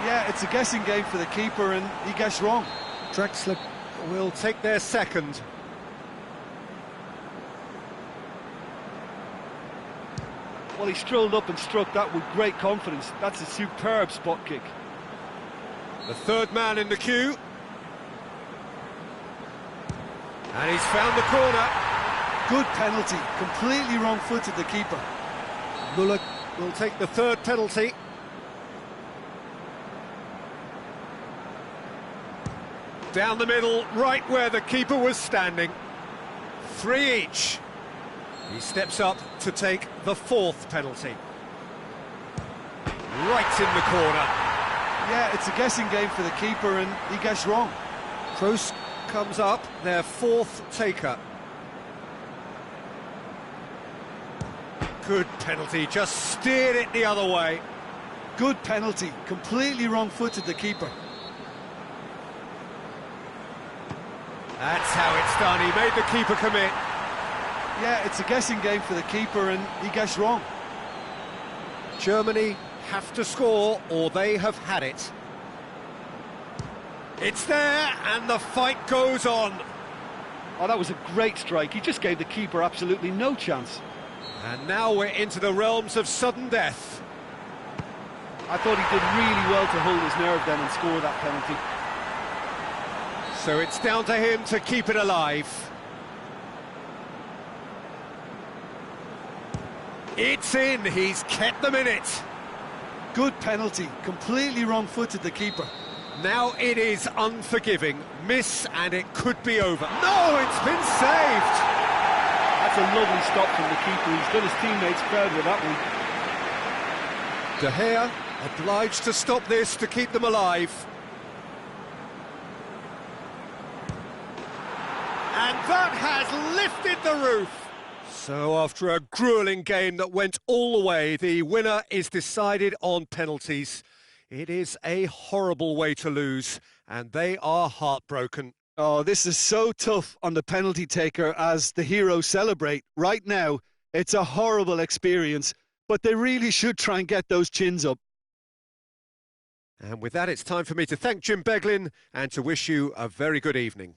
Yeah, it's a guessing game for the keeper and he guessed wrong. Drexler will take their second. Well, he strolled up and struck that with great confidence. That's a superb spot kick. The third man in the queue. And he's found the corner. Good penalty, completely wrong-footed the keeper. Muller will take the third penalty. Down the middle, right where the keeper was standing. 3 each. He steps up to take the fourth penalty. Right in the corner. Yeah, it's a guessing game for the keeper and he guessed wrong. Kroos comes up, their fourth taker. Good penalty, just steered it the other way. Good penalty, completely wrong-footed the keeper. That's how it's done, he made the keeper commit. Yeah, it's a guessing game for the keeper and he guessed wrong. Germany have to score or they have had it. It's there and the fight goes on. Oh, that was a great strike. He just gave the keeper absolutely no chance. And now we're into the realms of sudden death. I thought he did really well to hold his nerve then and score that penalty. So it's down to him to keep it alive. It's in, he's kept them in it. Good penalty, completely wrong-footed the keeper. Now it is unforgiving. Miss and it could be over. No, it's been saved! That's a lovely stop from the keeper. He's done his teammates proud with that one. De Gea obliged to stop this to keep them alive. And that has lifted the roof. So after a gruelling game that went all the way, the winner is decided on penalties. It is a horrible way to lose, and they are heartbroken. Oh, this is so tough on the penalty taker as the heroes celebrate. Right now, it's a horrible experience, but they really should try and get those chins up. And with that, it's time for me to thank Jim Beglin and to wish you a very good evening.